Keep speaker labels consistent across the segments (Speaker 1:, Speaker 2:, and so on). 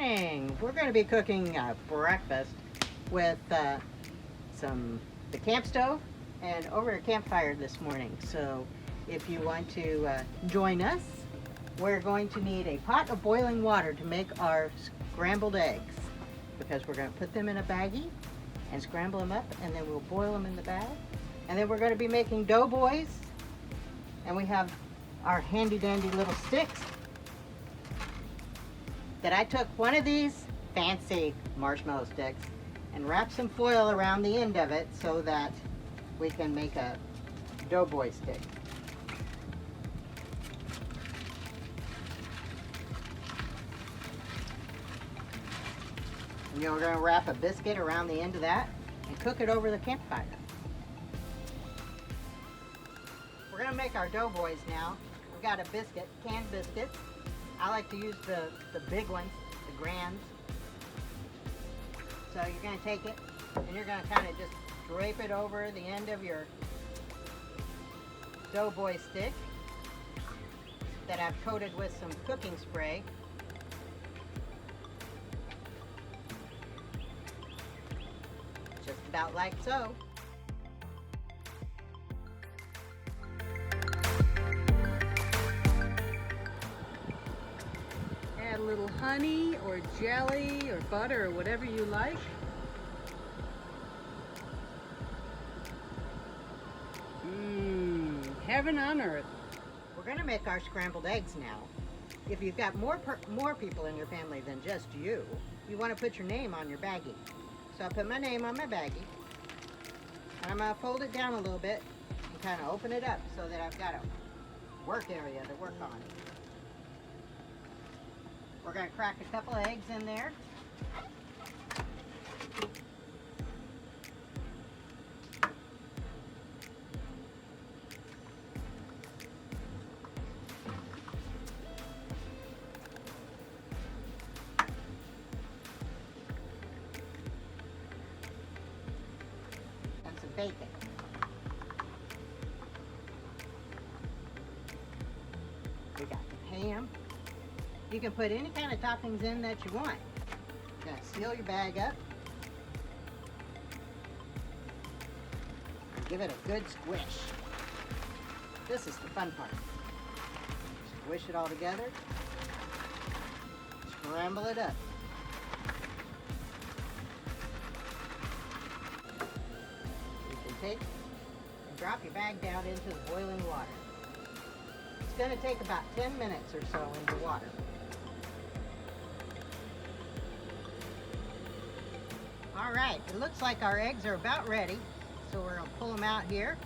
Speaker 1: morning. We're going to be cooking breakfast with the camp stove and over a campfire this morning. So if you want to join us, we're going to need a pot of boiling water to make our scrambled eggs, because we're going to put them in a baggie and scramble them up, and then we'll boil them in the bag. And then we're going to be making Doughboys, and we have our handy dandy little sticks that I took one of these fancy marshmallow sticks and wrapped some foil around the end of it so that we can make a Doughboy stick. And you're going to wrap a biscuit around the end of that and cook it over the campfire. We're going to make our Doughboys now. We've got a biscuit, canned biscuits. I like to use the big ones, the grands. So you're going to take it and you're going to kind of just drape it over the end of your Doughboy stick that I've coated with some cooking spray. Just about like so.
Speaker 2: Add a little honey or jelly or butter or whatever you like. Heaven on earth.
Speaker 1: We're going to make our scrambled eggs now. If you've got more people in your family than just you, you want to put your name on your baggie. So I put my name on my baggie, and I'm going to fold it down a little bit and kind of open it up so that I've got a work area to work on. We're going to crack a couple of eggs in there. And some bacon. We got ham. You can put any kind of toppings in that you want. You're going to seal your bag up. And give it a good squish. This is the fun part. Squish it all together. Scramble it up. You can take and drop your bag down into the boiling water. It's going to take about 10 minutes or so in the water. All right, it looks like our eggs are about ready, so we're going to pull them out here.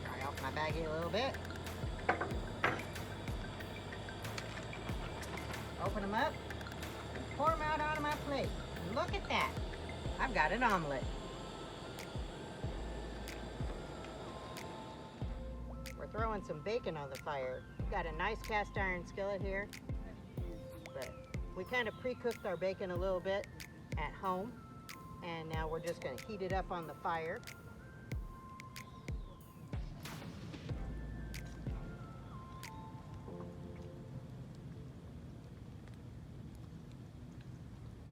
Speaker 1: Dry off my baggie a little bit. Open them up and pour them out onto my plate. And look at that, I've got an omelet. We're throwing some bacon on the fire. We've got a nice cast iron skillet here, but we kind of pre-cooked our bacon a little bit at home, and now we're just going to heat it up on the fire.